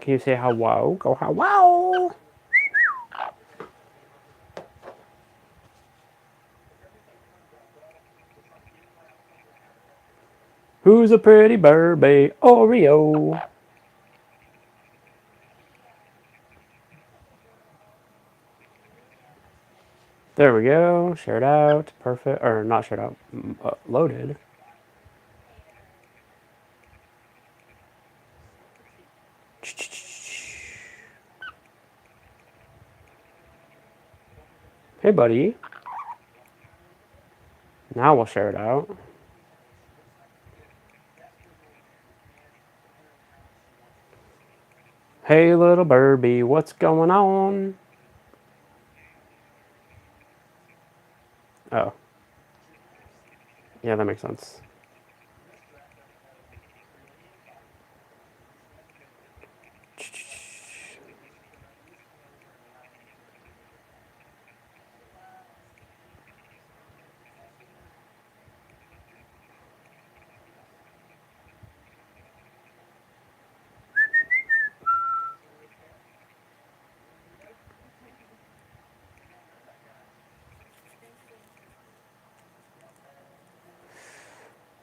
Can you say how wow? Go how wow. Who's a pretty Barbie Oreo? There we go. Shared out. Perfect. Or not shared out. Loaded. Hey, buddy. Now we'll share it out. Hey, little Barbie, what's going on? Oh. Yeah, that makes sense.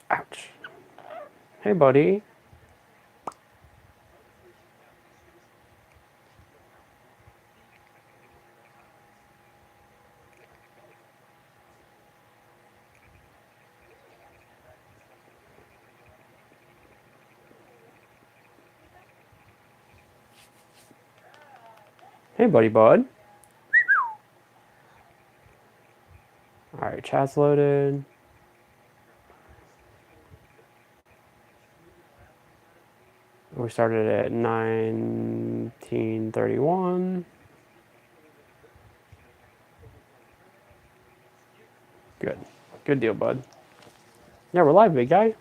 Ouch. Hey, buddy. Hey, buddy, bud. Alright, chat's loaded. We started at 1931. Good. Good deal, bud. Yeah, we're live, big guy.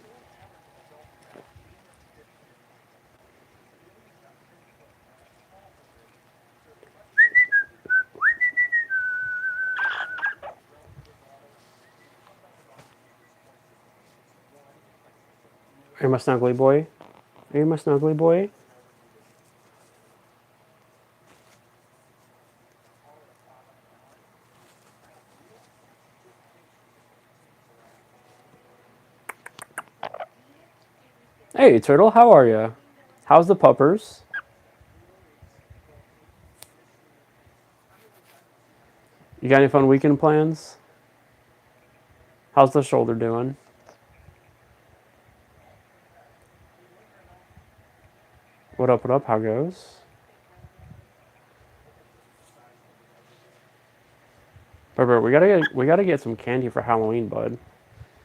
Are you my snuggly boy? Are you my snuggly boy? Hey, Turtle, how are you? How's the puppers? You got any fun weekend plans? How's the shoulder doing? What up, what up? How goes? Bro, we gotta get some candy for Halloween, bud.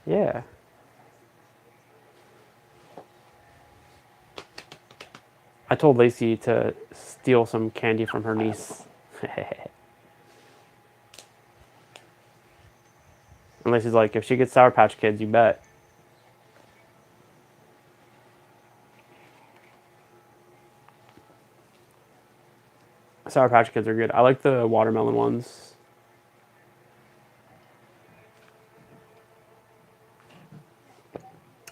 Yeah. I told Lacey to steal some candy from her niece. And Lacey's like, if she gets Sour Patch Kids, you bet. Sour Patch Kids are good. I like the watermelon ones.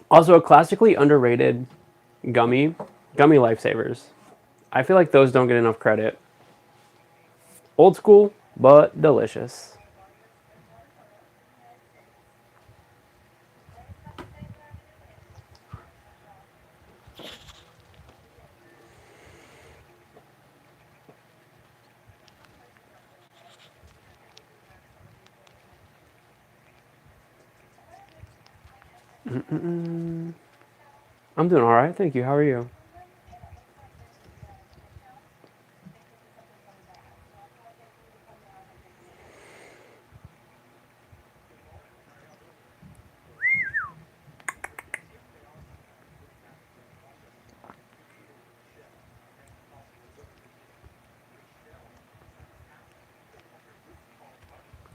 Also, a classically underrated gummy lifesavers. I feel like those don't get enough credit. Old school, but delicious. I'm doing all right, thank you. How are you?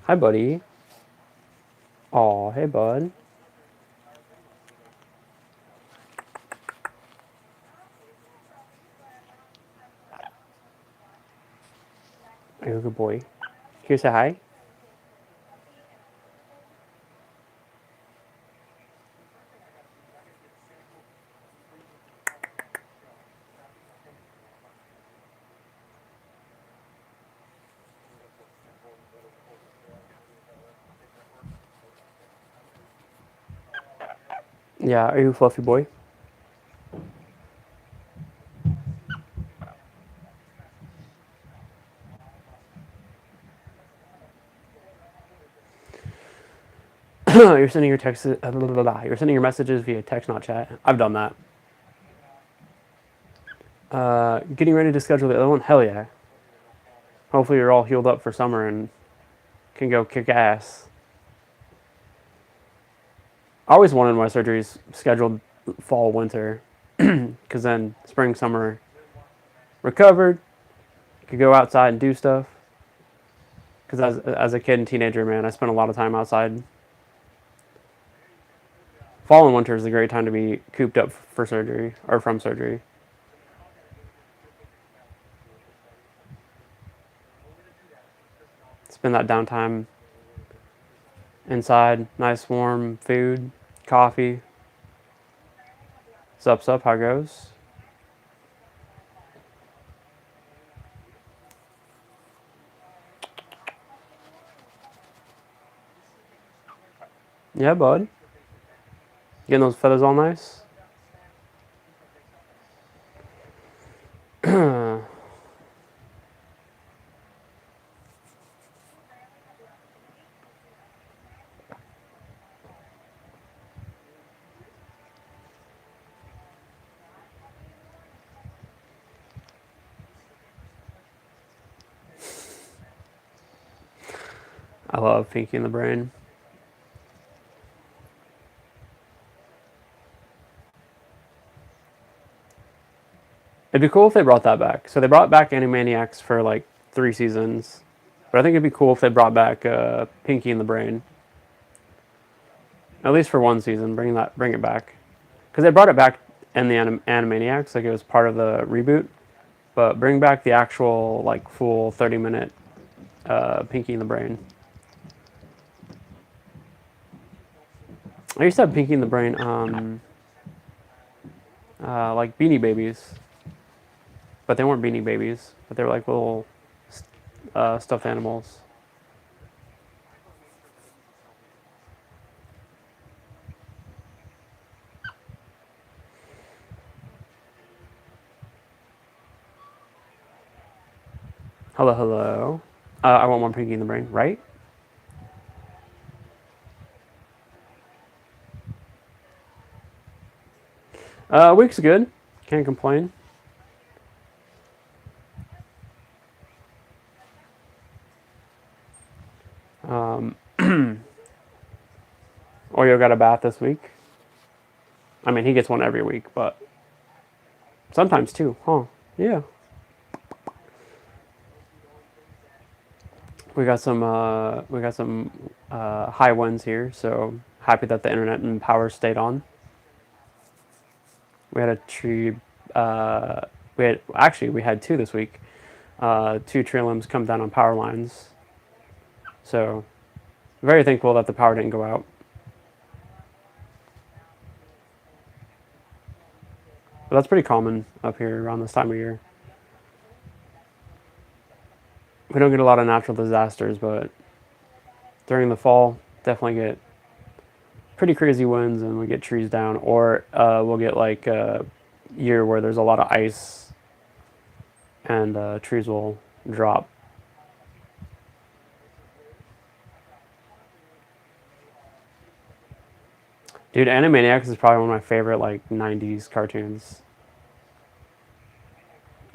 Hi, buddy. Aw, hey, bud. You're a good boy. Here, say hi. Yeah, are you a fluffy boy? You're sending your text. You're sending your messages via text, not chat. I've done that. Getting ready to schedule the other one. Hell yeah. Hopefully you're all healed up for summer and can go kick ass. I always wanted my surgeries scheduled fall, winter, because then spring, summer, recovered, could go outside and do stuff. Because as a kid and teenager, man, I spent a lot of time outside. Fall and winter is a great time to be cooped up for surgery or from surgery. Spend that downtime inside, nice warm food, coffee. Sup, how goes? Yeah, bud. Getting those feathers all nice. I love Pinky in the Brain. It'd be cool if they brought that back. So they brought back Animaniacs for like 3 seasons, but I think it'd be cool if they brought back Pinky in the Brain, at least for 1 season. Bring it back, because they brought it back in the Animaniacs, like it was part of the reboot. But bring back the actual like full 30-minute Pinky in the Brain. I used to have Pinky in the Brain, like Beanie Babies, but they weren't Beanie Babies, but they were like little stuffed animals. Hello, hello. I want one Pinky in the Brain, right? Week's good. Can't complain. Oreo got a bath this week. I mean, he gets one every week, but sometimes two, huh? Yeah. We got some high winds here, so happy that the internet and power stayed on. We had a tree. We had two this week. Two tree limbs come down on power lines. So very thankful that the power didn't go out. But that's pretty common up here around this time of year. We don't get a lot of natural disasters, but during the fall, definitely get pretty crazy winds and we get trees down, or we'll get like a year where there's a lot of ice and trees will drop. Dude, Animaniacs is probably one of my favorite like 90s cartoons.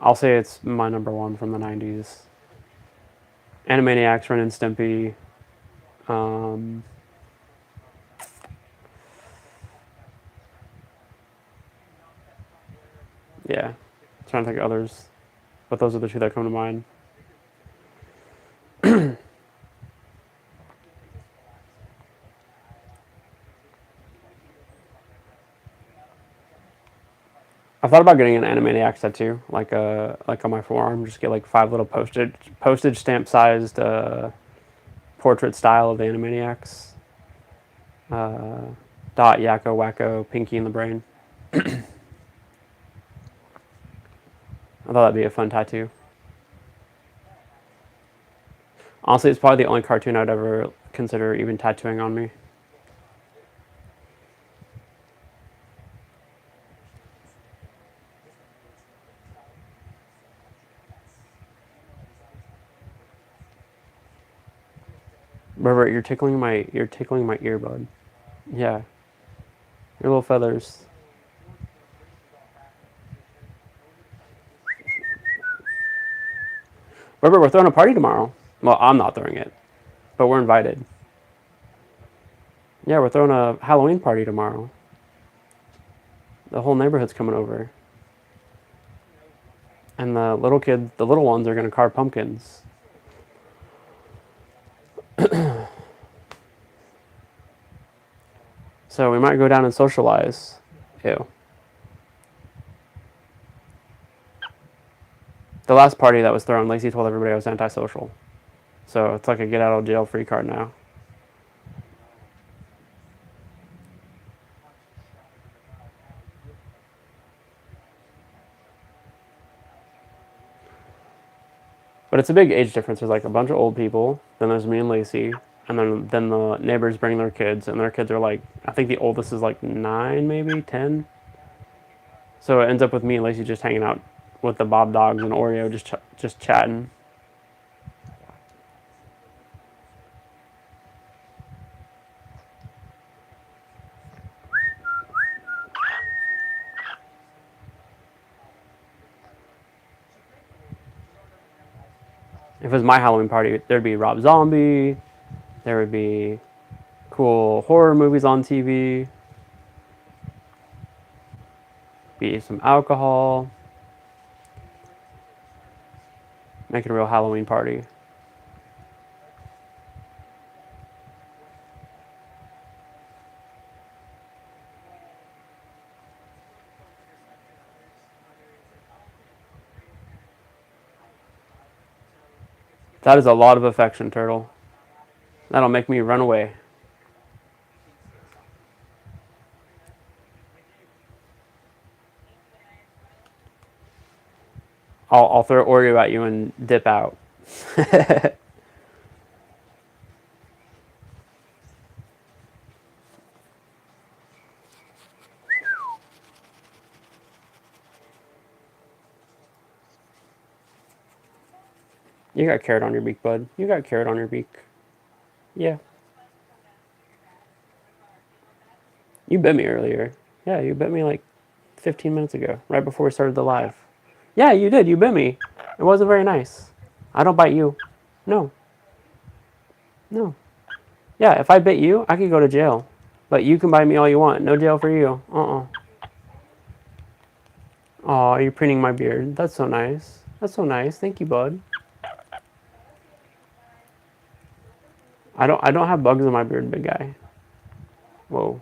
I'll say it's my number one from the 90s. Animaniacs, Ren and Stimpy. Um, yeah, I'm trying to think of others, but those are the two that come to mind. I thought about getting an Animaniacs tattoo, like on my forearm. Just get like 5 little postage stamp sized portrait style of the Animaniacs. Dot Yakko Wacko Pinky in the Brain. I thought that'd be a fun tattoo. Honestly, it's probably the only cartoon I'd ever consider even tattooing on me. Robert, you're tickling my ear, bud. Yeah, your little feathers. Robert, we're throwing a party tomorrow. Well, I'm not throwing it, but we're invited. Yeah, we're throwing a Halloween party tomorrow. The whole neighborhood's coming over. And the little ones are gonna carve pumpkins. So we might go down and socialize. Ew. The last party that was thrown, Lacey told everybody I was antisocial. So it's like a get out of jail free card now. But it's a big age difference. There's like a bunch of old people, then there's me and Lacey, and then the neighbors bring their kids, and their kids are like, I think the oldest is like 9, maybe 10. So it ends up with me and Lacey just hanging out with the Bob dogs and Oreo, just chatting. If it was my Halloween party, there'd be Rob Zombie, there would be cool horror movies on TV, be some alcohol, make it a real Halloween party. That is a lot of affection, Turtle. That'll make me run away. I'll throw Oreo at you and dip out. You got carrot on your beak, bud. You got carrot on your beak. Yeah. You bit me earlier. Yeah, you bit me like 15 minutes ago, right before we started the live. Yeah, you did. You bit me. It wasn't very nice. I don't bite you. No. No. Yeah, if I bit you, I could go to jail. But you can bite me all you want. No jail for you. Uh-uh. Aw, you're preening my beard. That's so nice. That's so nice. Thank you, bud. I don't have bugs in my beard, big guy. Whoa.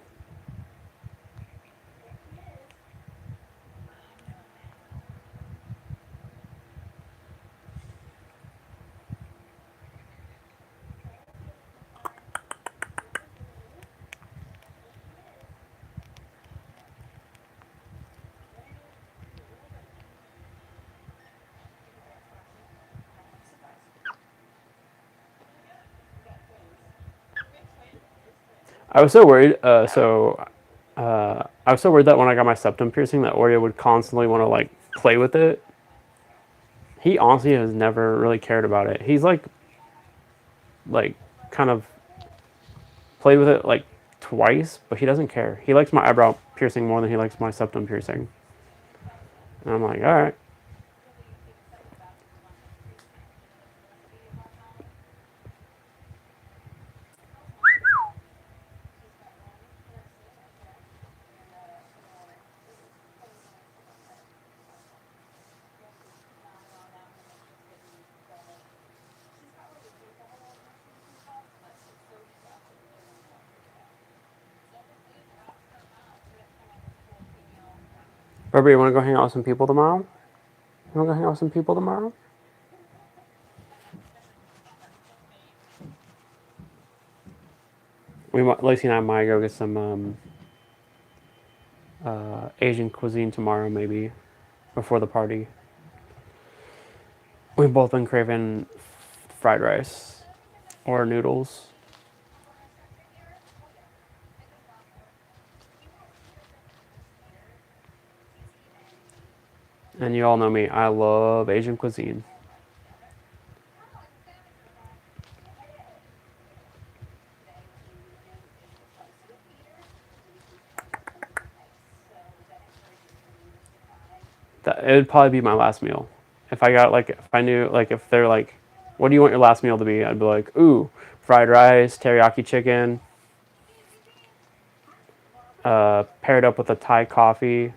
I was so worried. I was so worried that when I got my septum piercing, that Oreo would constantly want to like play with it. He honestly has never really cared about it. He's like kind of played with it like twice, but he doesn't care. He likes my eyebrow piercing more than he likes my septum piercing. And I'm like, all right. Barbie, you want to go hang out with some people tomorrow? You want to go hang out with some people tomorrow? Lacey and I might go get some Asian cuisine tomorrow, maybe before the party. We've both been craving fried rice or noodles. And you all know me, I love Asian cuisine. It would probably be my last meal. If I got like, if I knew, like, if they're like, what do you want your last meal to be? I'd be like, ooh, fried rice, teriyaki chicken, paired up with a Thai coffee.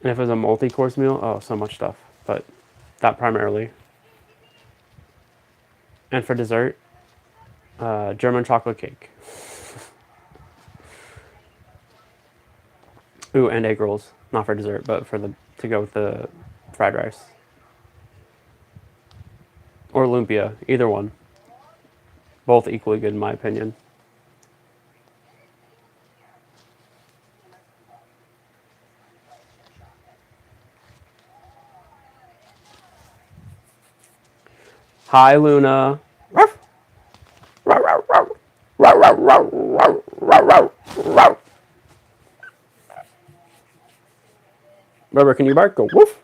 And if it was a multi-course meal, oh, so much stuff. But that primarily. And for dessert, German chocolate cake. Ooh, and egg rolls. Not for dessert, but for the to go with the fried rice. Or lumpia, either one. Both equally good in my opinion. Hi, Luna. Rubber, can you bark? Go woof.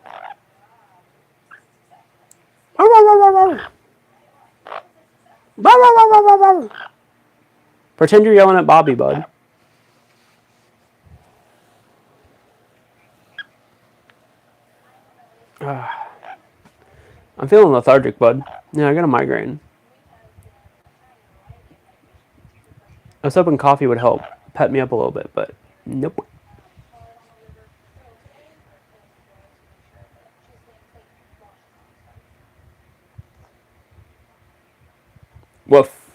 Pretend you're yelling at Bobby, bud. I'm feeling lethargic, bud. Yeah, I got a migraine. I was hoping coffee would help pet me up a little bit, but nope. Woof.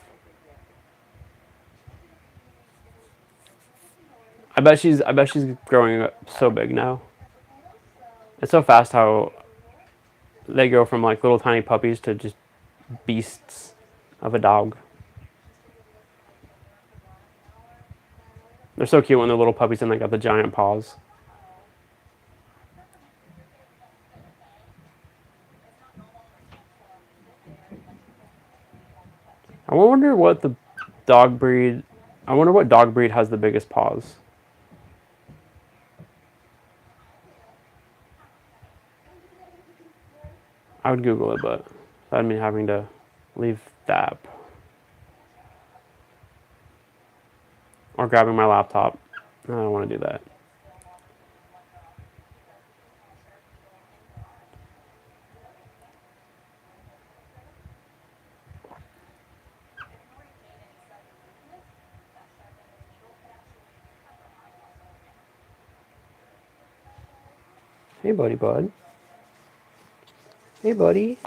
I bet she's growing up so big now. It's so fast how they go from like little tiny puppies to just beasts of a dog. They're so cute when they're little puppies and they got the giant paws. I wonder what the dog breed. I wonder what dog breed has the biggest paws. I would Google it, but that'd mean having to leave the app. Or grabbing my laptop. I don't want to do that. Hey, buddy, bud. Hey, buddy.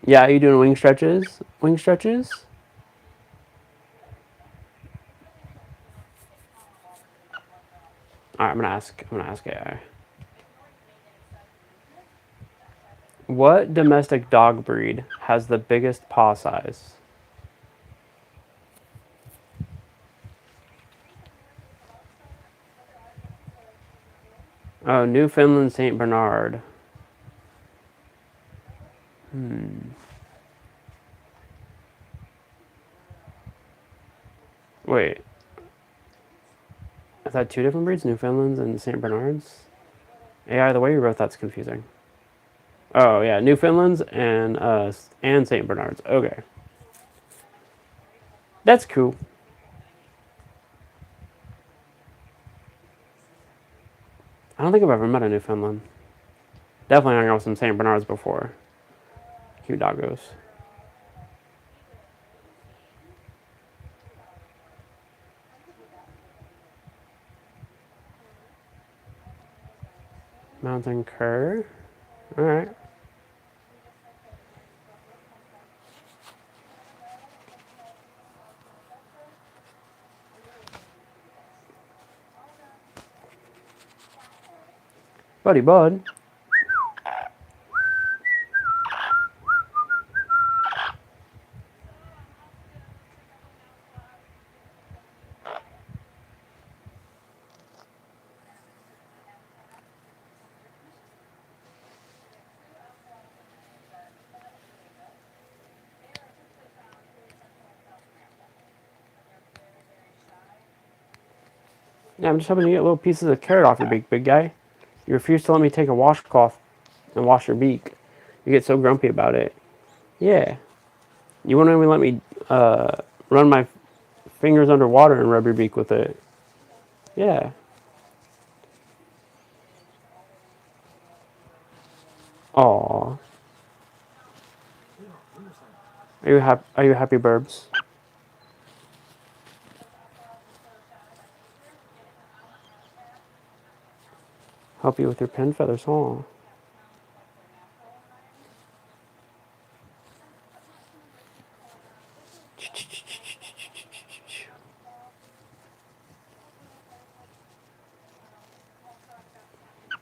Yeah, are you doing wing stretches? Wing stretches? Alright, I'm gonna ask AI. What domestic dog breed has the biggest paw size? Oh, Newfoundland Saint Bernard. Wait. Is that two different breeds? Newfoundlands and Saint Bernards? AI, the way you wrote that's confusing. Oh yeah, Newfoundlands and Saint Bernards. Okay, that's cool. I don't think I've ever met a Newfoundland. Definitely hung out with some Saint Bernards before. Cute doggos. Mountain cur. All right. Buddy bud. Yeah, I'm just hoping to get little pieces of carrot off your big guy. You refuse to let me take a washcloth and wash your beak. You get so grumpy about it. Yeah. You won't even let me run my fingers underwater and rub your beak with it. Yeah. Aw. Are you happy, Burbs? Help you with your pen feathers, huh?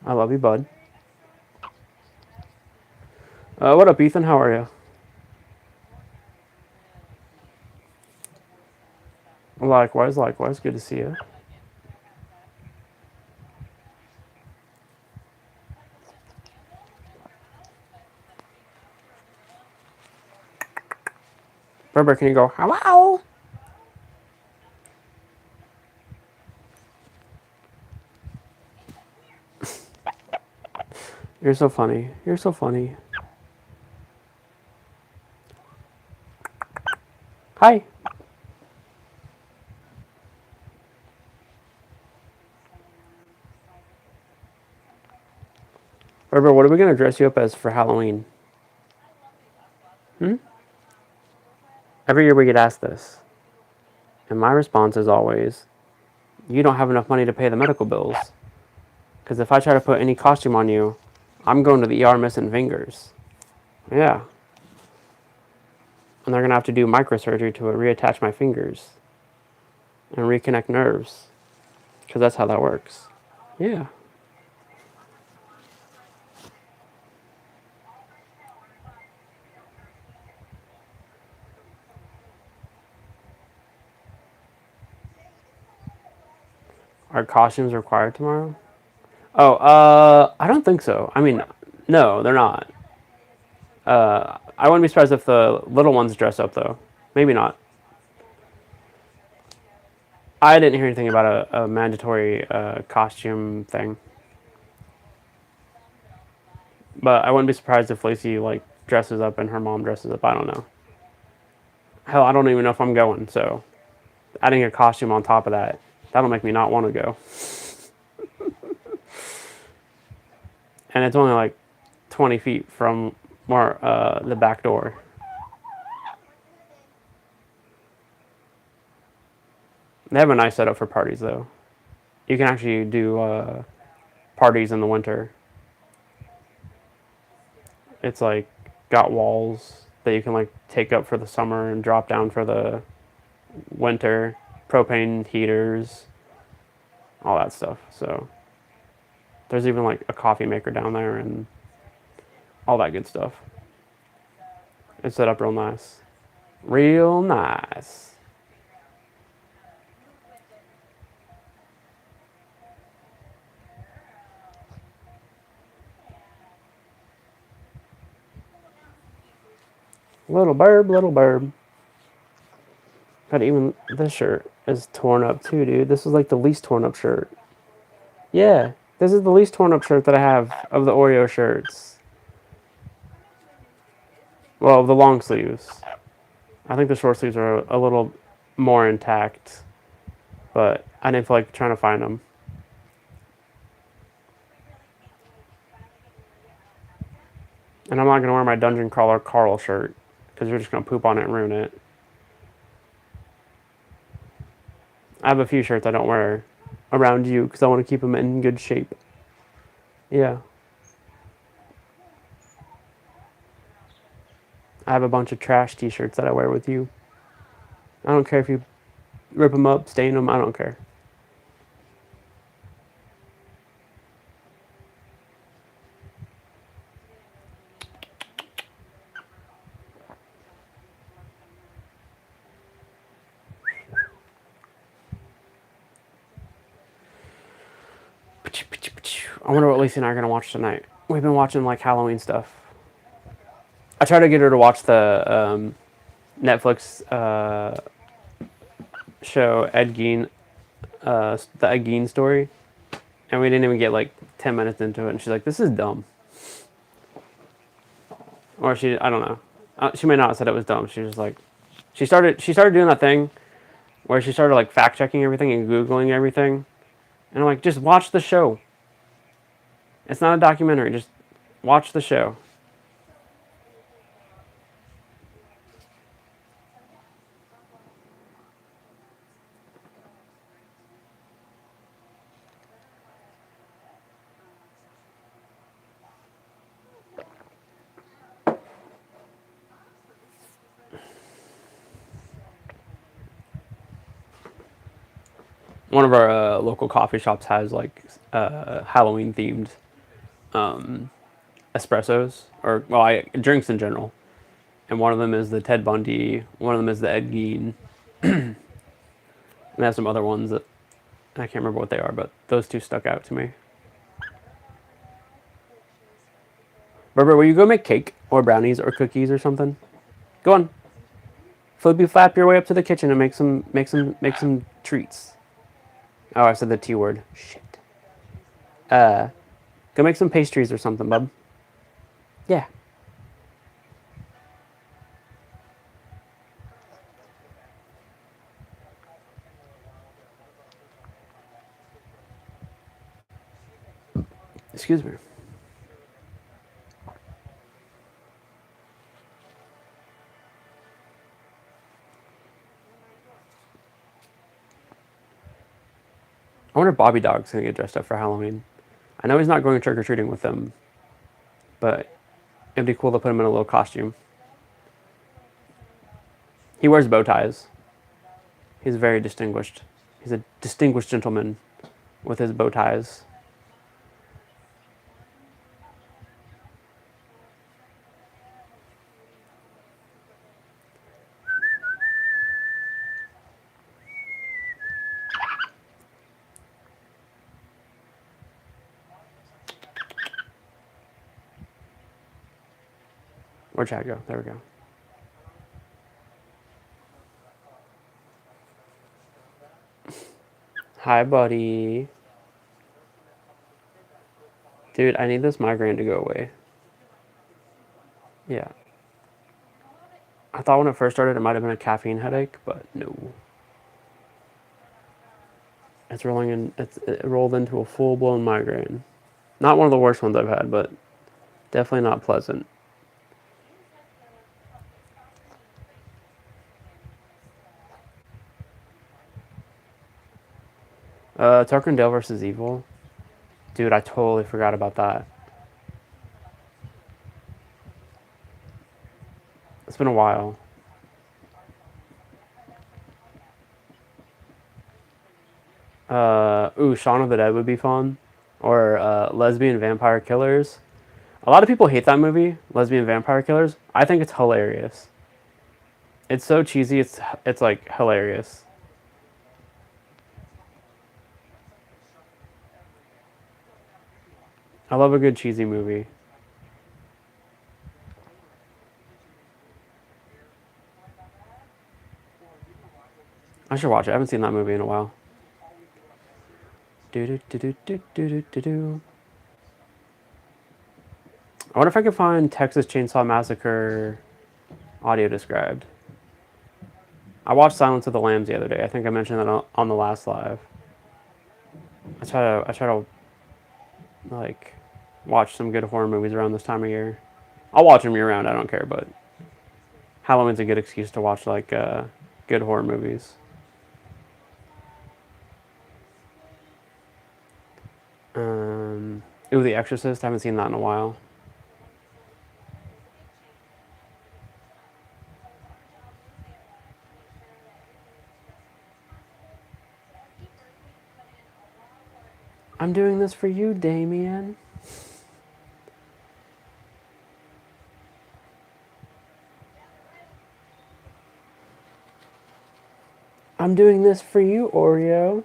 I love you, bud. What up, Ethan? How are you? Likewise, likewise. Good to see you. Berber, can you go, hello? You're so funny. You're so funny. Hi. Berber, what are we going to dress you up as for Halloween? Every year we get asked this. And my response is always, you don't have enough money to pay the medical bills. Because if I try to put any costume on you, I'm going to the ER missing fingers. Yeah. And they're going to have to do microsurgery to reattach my fingers and reconnect nerves. Because that's how that works. Yeah. Are costumes required tomorrow? Oh, I don't think so. I mean, no, they're not. I wouldn't be surprised if the little ones dress up, though. Maybe not. I didn't hear anything about a mandatory costume thing. But I wouldn't be surprised if Lacey, like, dresses up and her mom dresses up. I don't know. Hell, I don't even know if I'm going, so adding a costume on top of that, that'll make me not want to go. And it's only like 20 feet from where, the back door. They have a nice setup for parties, though. You can actually do parties in the winter. It's like got walls that you can like take up for the summer and drop down for the winter. Propane heaters, all that stuff. So there's even like a coffee maker down there and all that good stuff. It's set up real nice. Real nice. Little burb, little burb. God, even this shirt is torn up too, dude. This is like the least torn up shirt. Yeah, this is the least torn up shirt that I have of the Oreo shirts. Well, the long sleeves. I think the short sleeves are a little more intact, but I didn't feel like trying to find them. And I'm not going to wear my Dungeon Crawler Carl shirt because you're just going to poop on it and ruin it. I have a few shirts I don't wear around you because I want to keep them in good shape. Yeah. I have a bunch of trash t-shirts that I wear with you. I don't care if you rip them up, stain them, I don't care. I wonder what Lacey and I are going to watch tonight. We've been watching like Halloween stuff. I tried to get her to watch the Netflix show the Ed Gein story, and we didn't even get like 10 minutes into it, and she's like, "This is dumb," or I don't know. She may not have said it was dumb. She was like, she started doing that thing where she started like fact checking everything and googling everything, and I'm like, just watch the show. It's not a documentary. Just watch the show. One of our local coffee shops has like Halloween themed espressos or drinks in general, and one of them is the Ted Bundy, one of them is the Ed Gein, and they have some other ones that I can't remember what they are, but those two stuck out to me. Berber, will you go make cake or brownies or cookies or something? Go on, flippy flap your way up to the kitchen and make some treats. Oh, I said the T word. Shit. Go make some pastries or something, bub. Yeah. Excuse me. I wonder if Bobby Dog's gonna get dressed up for Halloween. I know he's not going trick or treating with them, but it'd be cool to put him in a little costume. He wears bow ties. He's very distinguished. He's a distinguished gentleman with his bow ties. Where'd Chad go? There we go. Hi, buddy. Dude, I need this migraine to go away. Yeah. I thought when it first started it might have been a caffeine headache, but no. It rolled into a full-blown migraine. Not one of the worst ones I've had, but definitely not pleasant. Tucker and Dale versus Evil. Dude, I totally forgot about that. It's been a while. Shaun of the Dead would be fun. Or Lesbian Vampire Killers. A lot of people hate that movie, Lesbian Vampire Killers. I think it's hilarious. It's so cheesy, it's like hilarious. I love a good cheesy movie. I should watch it. I haven't seen that movie in a while. Do do do do do do do do. I wonder if I could find Texas Chainsaw Massacre audio described. I watched Silence of the Lambs the other day. I think I mentioned that on the last live. I try to like watch some good horror movies around this time of year. I'll watch them year round. I don't care, but Halloween's a good excuse to watch like good horror movies. The Exorcist. I haven't seen that in a while. I'm doing this for you, Damien. I'm doing this for you, Oreo.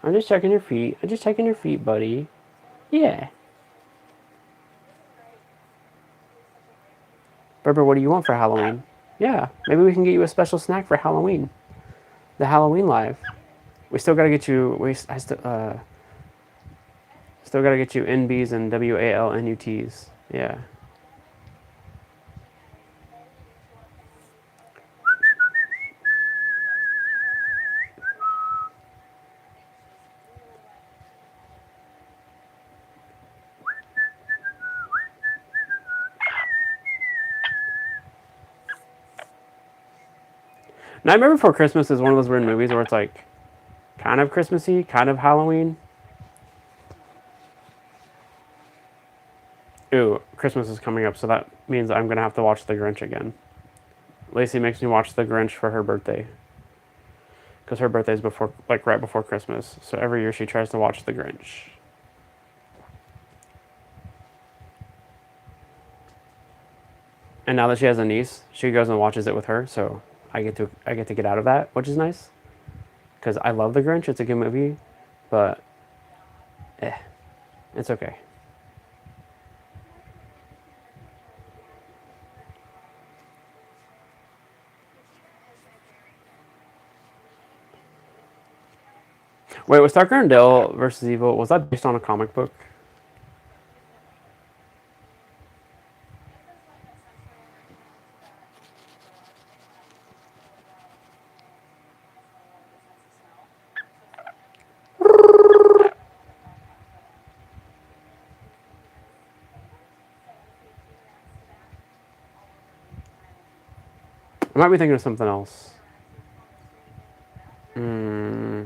I'm just checking your feet. I'm just checking your feet, buddy. Yeah. Berber, what do you want for Halloween? Yeah, maybe we can get you a special snack for Halloween. The Halloween live. We still gotta get you. Still gotta get you NBs and WALNUTs. Yeah. Nightmare Before Christmas is one of those weird movies where it's like kind of Christmassy, kind of Halloween. Ooh, Christmas is coming up, so that means I'm gonna have to watch The Grinch again. Lacey makes me watch The Grinch for her birthday because her birthday's before, like right before Christmas. So every year she tries to watch The Grinch. And now that she has a niece, she goes and watches it with her. So I get to get out of that, which is nice because I love The Grinch. It's a good movie, but it's okay. Wait, was Tucker and Dale versus Evil, was that based on a comic book? I might be thinking of something else. Hmm.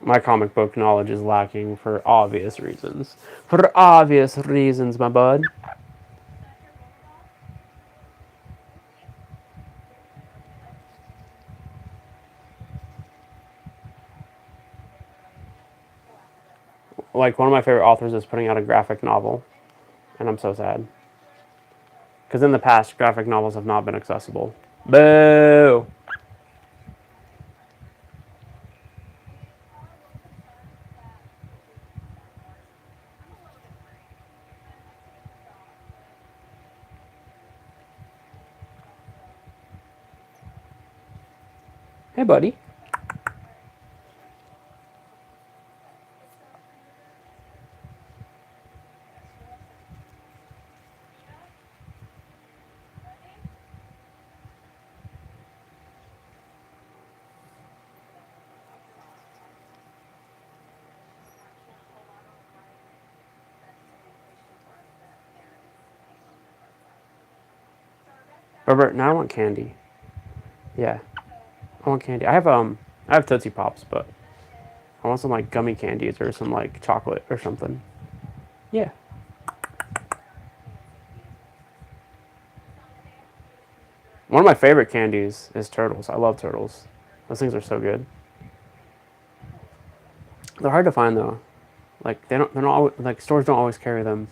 My comic book knowledge is lacking for obvious reasons. For obvious reasons, my bud. Like, one of my favorite authors is putting out a graphic novel, and I'm so sad. Because in the past, graphic novels have not been accessible. Boo! Hey, buddy. Robert, now I want candy. Yeah, I want candy. I have Tootsie Pops, but I want some like gummy candies or some like chocolate or something. Yeah. One of my favorite candies is turtles. I love turtles. Those things are so good. They're hard to find though. Like they don't. They're not always, like stores don't always carry them.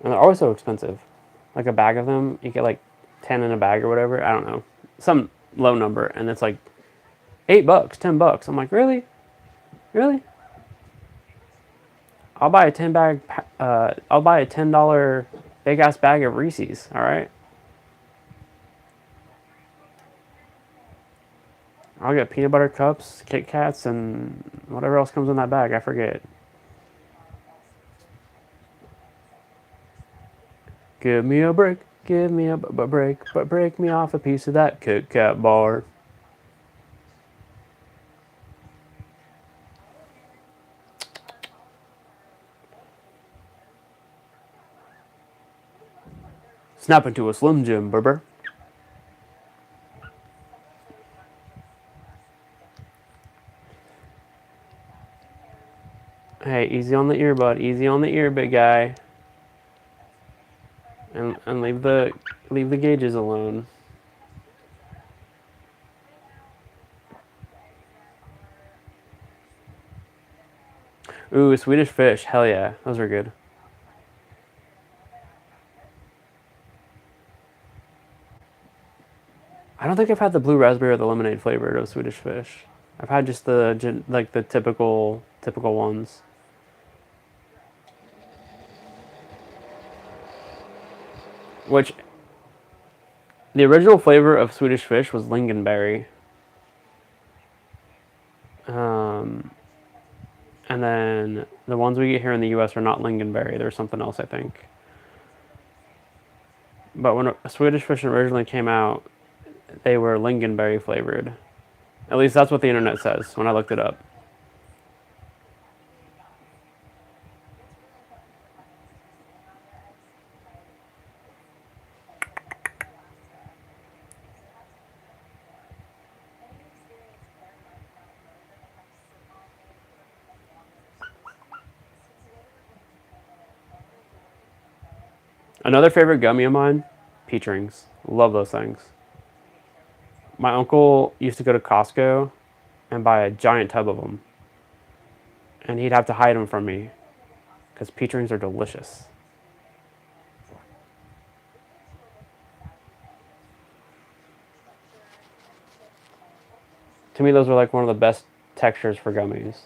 And they're always so expensive. Like a bag of them, you get like 10 in a bag or whatever. I don't know, some low number, and it's like $8, $10. I'm like, really, really? I'll buy a I'll buy a $10 big ass bag of Reese's. All right. I'll get peanut butter cups, Kit Kats, and whatever else comes in that bag. I forget. Give me a break. Give me a break, but break me off a piece of that Kit Kat bar. Snap into a Slim Jim, Berber. Hey, easy on the ear, bud. Easy on the ear, big guy. And leave the gauges alone. Ooh, Swedish fish. Hell yeah. Those are good. I don't think I've had the blue raspberry or the lemonade flavored of Swedish fish. I've had just the typical ones. Which the original flavor of Swedish fish was lingonberry. Um, and then the ones we get here in the U.S. are not lingonberry. They're something else, I think. But when Swedish fish originally came out, they were lingonberry flavored. At least that's what the internet says when I looked it up. Another favorite gummy of mine, peach rings. Love those things. My uncle used to go to Costco and buy a giant tub of them. And he'd have to hide them from me because peach rings are delicious. To me, those are like one of the best textures for gummies.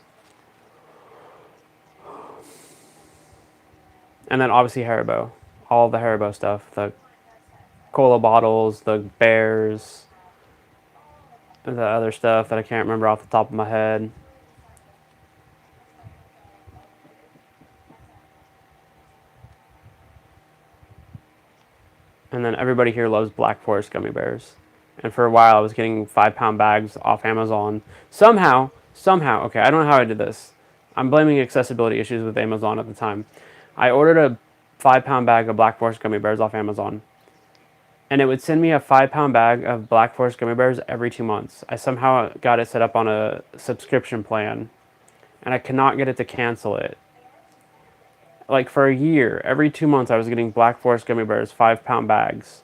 And then obviously Haribo. All the Haribo stuff. The cola bottles, the bears, the other stuff that I can't remember off the top of my head. And then everybody here loves Black Forest gummy bears. And for a while, I was getting 5-pound bags off Amazon. Somehow, okay, I don't know how I did this. I'm blaming accessibility issues with Amazon at the time. I ordered a 5-pound bag of Black Forest gummy bears off Amazon. And it would send me a 5-pound bag of Black Forest gummy bears every 2 months. I somehow got it set up on a subscription plan. And I cannot get it to cancel it. Like for a year, every 2 months I was getting Black Forest gummy bears, 5-pound bags.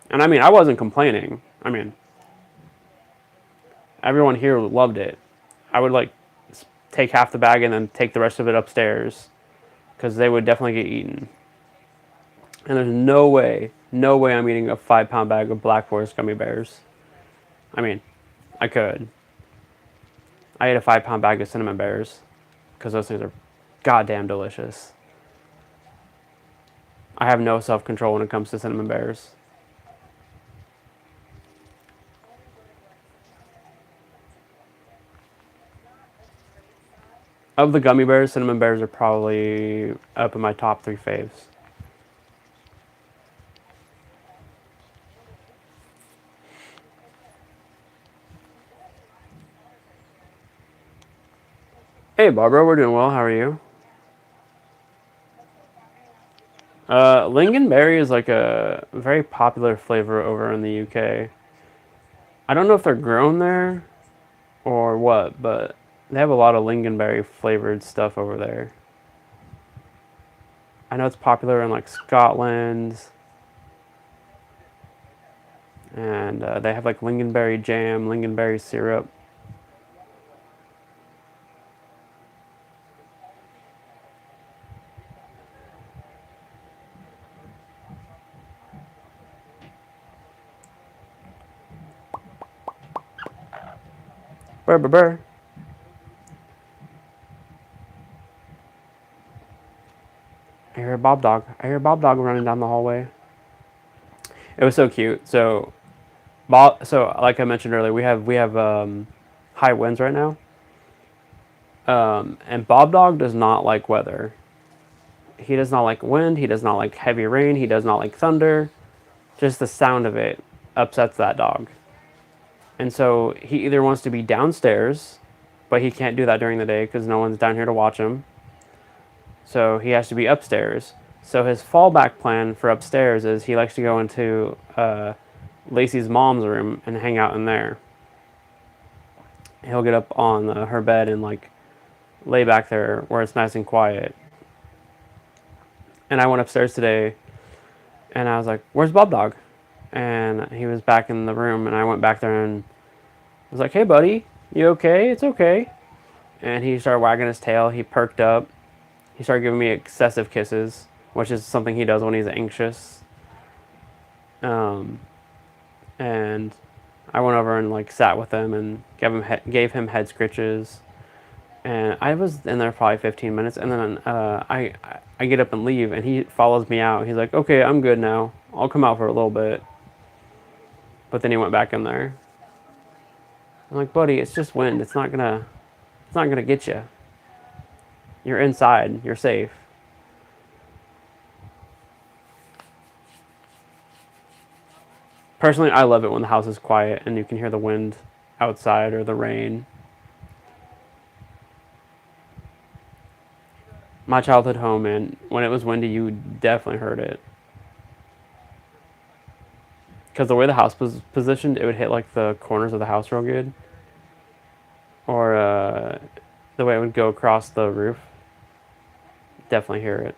And I mean, I wasn't complaining. I mean, everyone here loved it. I would like take half the bag and then take the rest of it upstairs because they would definitely get eaten. And there's no way I'm eating a 5-pound bag of Black Forest gummy bears. I mean, I could. I ate a 5-pound bag of cinnamon bears because those things are goddamn delicious. I have no self-control when it comes to cinnamon bears. Of the gummy bears, cinnamon bears are probably up in my top 3 faves. Hey Barbara, we're doing well. How are you? Lingonberry is like a very popular flavor over in the UK. I don't know if they're grown there or what, but they have a lot of lingonberry flavored stuff over there. I know it's popular in like Scotland, and they have like lingonberry jam, lingonberry syrup. Burr, burr, burr. I hear a Bob Dog. I hear a Bob Dog running down the hallway. It was so cute. So, like I mentioned earlier, we have high winds right now. And Bob Dog does not like weather. He does not like wind. He does not like heavy rain. He does not like thunder. Just the sound of it upsets that dog. And so he either wants to be downstairs, but he can't do that during the day because no one's down here to watch him. So he has to be upstairs. So his fallback plan for upstairs is he likes to go into Lacey's mom's room and hang out in there. He'll get up on her bed and like lay back there where it's nice and quiet. And I went upstairs today and I was like, "Where's Bob Dog?" And he was back in the room, and I went back there and was like, "Hey, buddy, you okay? It's okay." And he started wagging his tail. He perked up. He started giving me excessive kisses, which is something he does when he's anxious. Um, and I went over and like sat with him and gave him head scritches. And I was in there probably 15 minutes, and then I get up and leave, and he follows me out. He's like, "Okay, I'm good now. I'll come out for a little bit." But then he went back in there. I'm like, "Buddy, it's just wind. It's not gonna get you. You're inside. You're safe." Personally, I love it when the house is quiet and you can hear the wind outside or the rain. My childhood home, and when it was windy, you definitely heard it. Because the way the house was positioned, it would hit like the corners of the house real good, or the way it would go across the roof. Definitely hear it.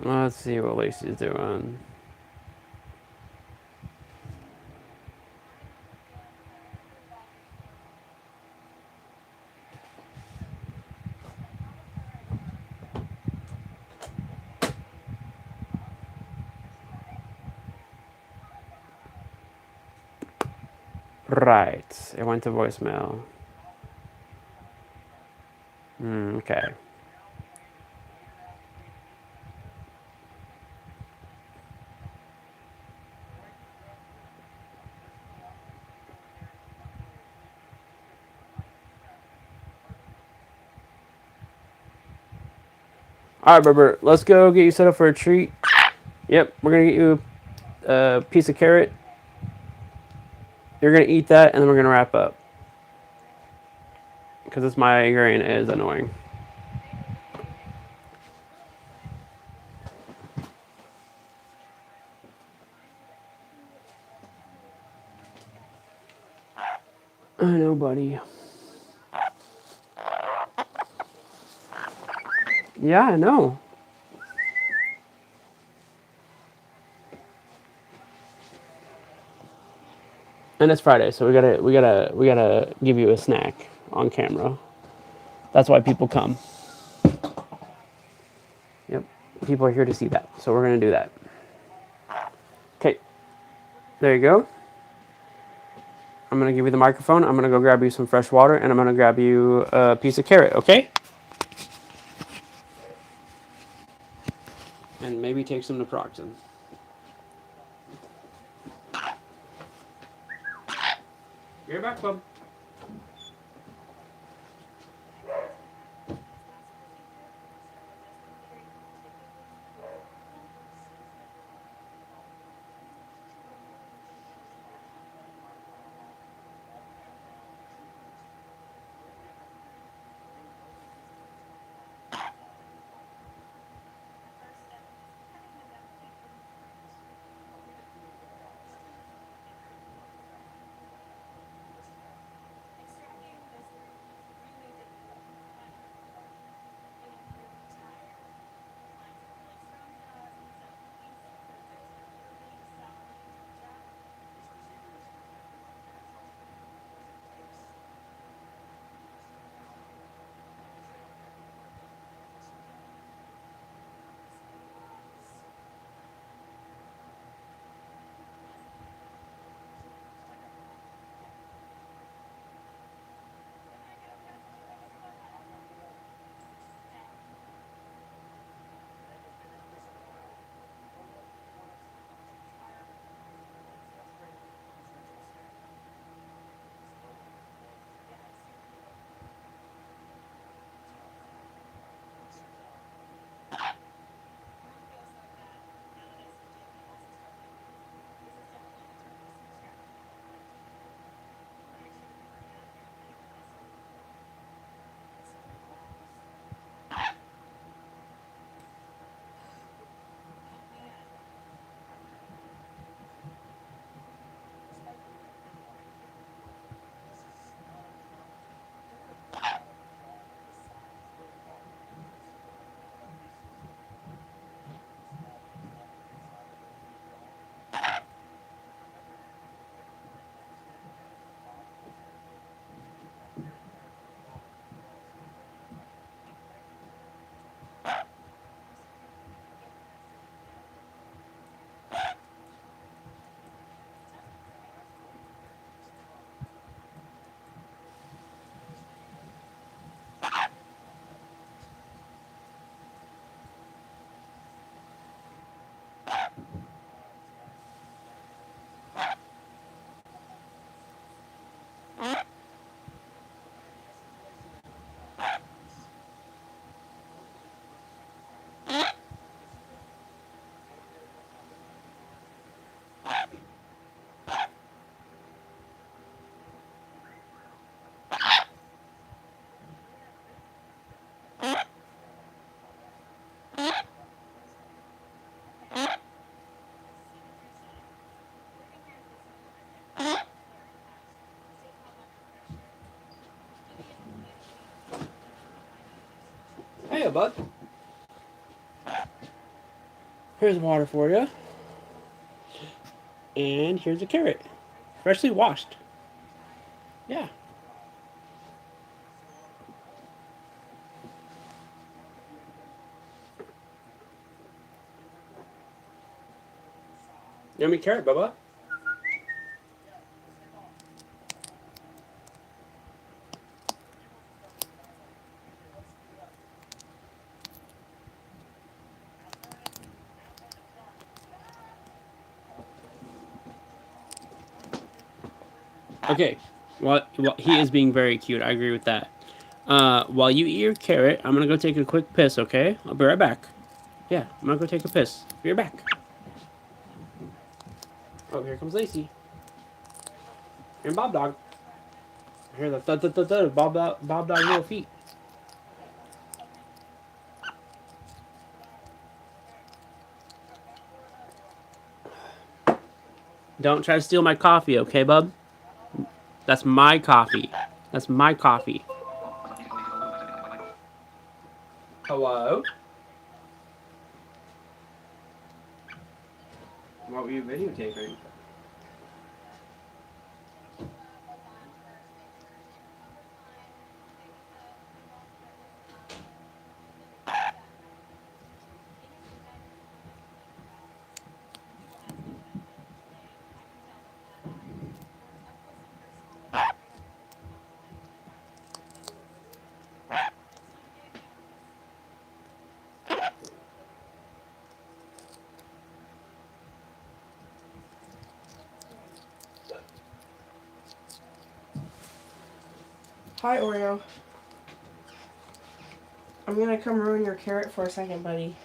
Let's see what Lacey's doing. Right, it went to voicemail. Okay. All right, Berber, let's go get you set up for a treat. Yep, we're gonna get you a piece of carrot. You're gonna eat that, and then we're gonna wrap up. Because this migraine is annoying. I know, buddy. Yeah, I know. And it's Friday, so we gotta give you a snack on camera. That's why people come. Yep, people are here to see that, so we're gonna do that. Okay, there you go. I'm gonna give you the microphone. I'm gonna go grab you some fresh water, and I'm gonna grab you a piece of carrot. Okay? And maybe take some naproxen. You're back, bub. you, bud. Here's water for you. And here's a carrot. Freshly washed. Yeah. Yummy carrot, Bubba. Okay. Well, he is being very cute. I agree with that. While you eat your carrot, I'm gonna go take a quick piss, okay? I'll be right back. Yeah, I'm gonna go take a piss. Be right back. Oh, here comes Lacey. And Bob Dog. I hear the thud thud thud thud of Bob Dog's little feet. Don't try to steal my coffee, okay, bub? That's my coffee. That's my coffee. Hello? What were you videotaping? Hi, Oreo. I'm gonna come ruin your carrot for a second, buddy.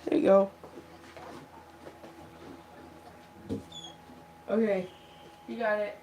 There you go. Okay, you got it.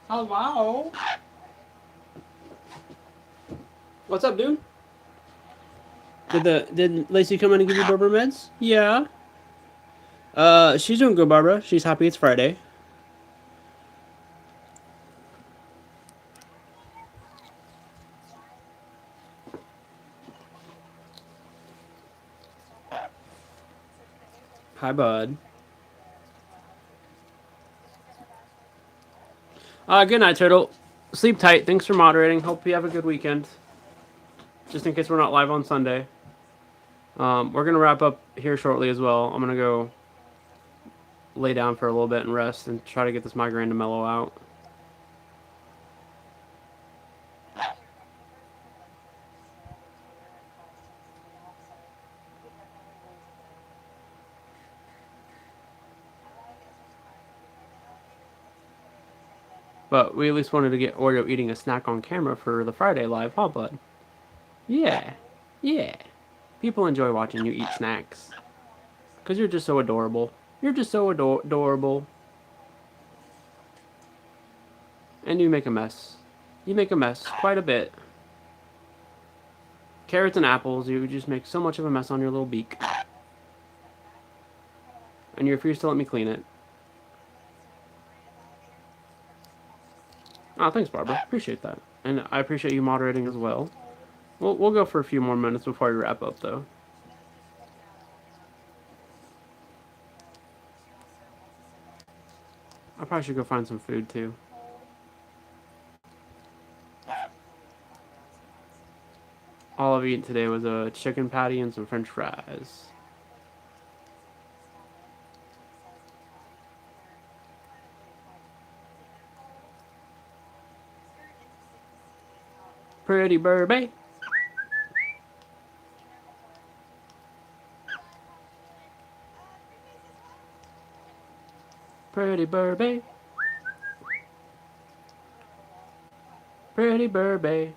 Hello. What's up, dude? Did Lacey come in and give you Barbara meds? Yeah. She's doing good, Barbara. She's happy it's Friday. Hi, bud. Good night, Turtle. Sleep tight. Thanks for moderating. Hope you have a good weekend. Just in case we're not live on Sunday. We're gonna wrap up here shortly as well. I'm gonna go lay down for a little bit and rest and try to get this migraine to mellow out. But we at least wanted to get Oreo eating a snack on camera for the Friday live, huh, bud? Yeah. Yeah. People enjoy watching you eat snacks. Because you're just so adorable. You're just so adorable. And you make a mess. You make a mess quite a bit. Carrots and apples, you just make so much of a mess on your little beak. And you refuse to let me clean it. Oh, thanks, Barbara. Appreciate that. And I appreciate you moderating as well. We'll go for a few more minutes before we wrap up, though. I probably should go find some food, too. All I've eaten today was a chicken patty and some french fries. Pretty Burby. Pretty Burby. Pretty Burby.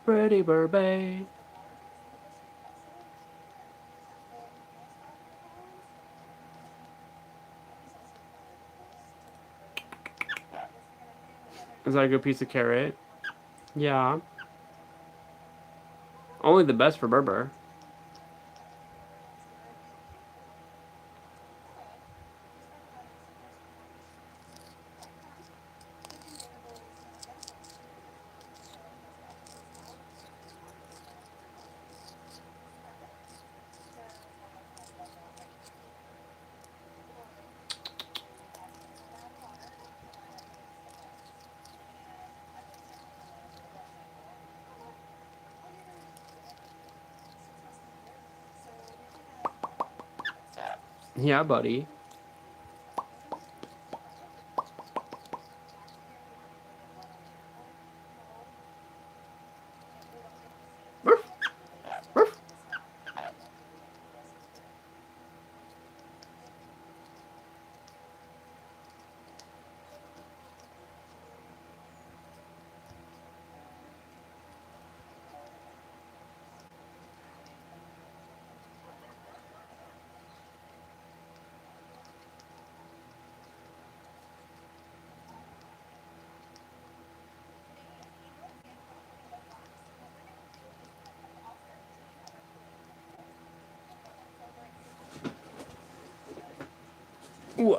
Pretty Burby. Is that a good piece of carrot? Yeah. Only the best for Berber. Yeah, buddy. Ooh.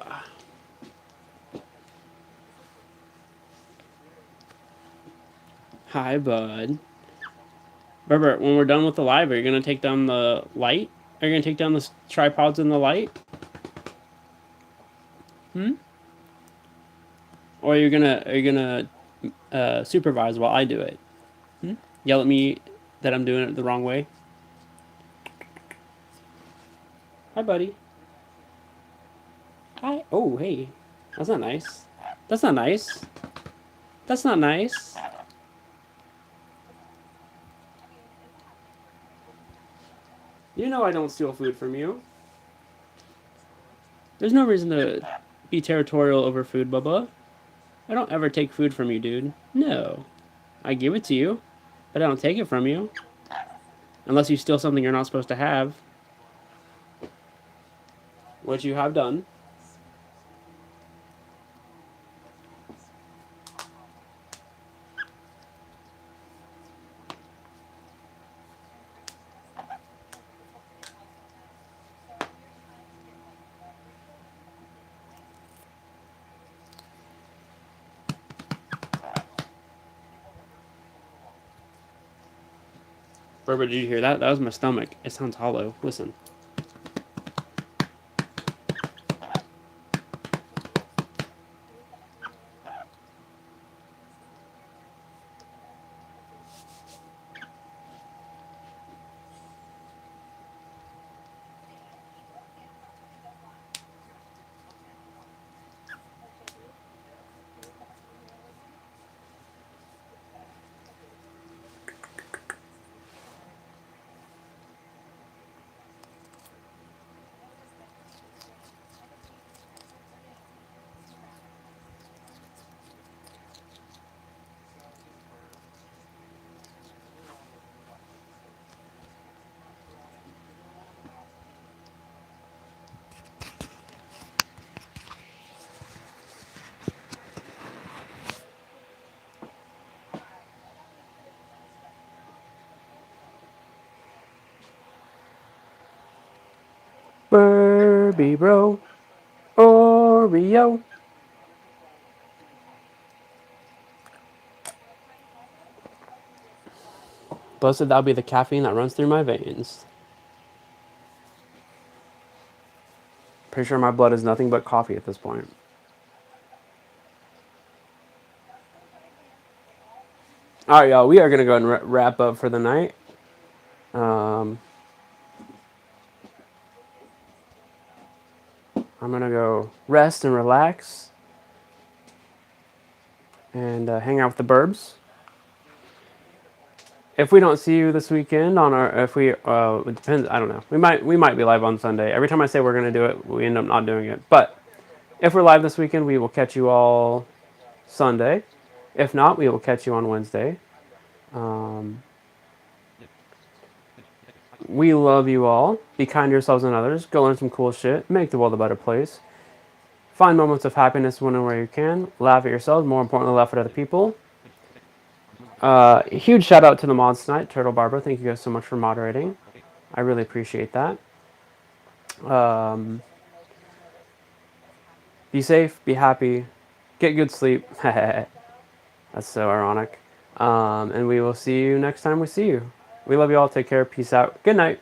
Hi, bud. Berber, when we're done with the live, are you gonna take down the light? Are you gonna take down the tripods and the light? Or are you gonna supervise while I do it? Yell at me that I'm doing it the wrong way? Hi, buddy. Hi. Oh, hey. That's not nice. That's not nice. That's not nice. You know I don't steal food from you. There's no reason to be territorial over food, Bubba. I don't ever take food from you, dude. No. I give it to you. But I don't take it from you. Unless you steal something you're not supposed to have. Which you have done. Berber, did you hear that? That was my stomach. It sounds hollow. Listen. Burby bro. Oreo. Blessed that'll be the caffeine that runs through my veins. Pretty sure my blood is nothing but coffee at this point. All right, y'all. We are gonna go and wrap up for the night. I'm gonna go rest and relax, and hang out with the burbs. If we don't see you this weekend on our, if we, it depends. I don't know. We might be live on Sunday. Every time I say we're gonna do it, we end up not doing it. But if we're live this weekend, we will catch you all Sunday. If not, we will catch you on Wednesday. We love you all. Be kind to yourselves and others. Go learn some cool shit. Make the world a better place. Find moments of happiness when and where you can. Laugh at yourselves. More importantly, laugh at other people. Huge shout out to the mods tonight. Turtle Barbara, thank you guys so much for moderating. I really appreciate that. Be safe. Be happy. Get good sleep. That's so ironic. And we will see you next time we see you. We love you all. Take care. Peace out. Good night.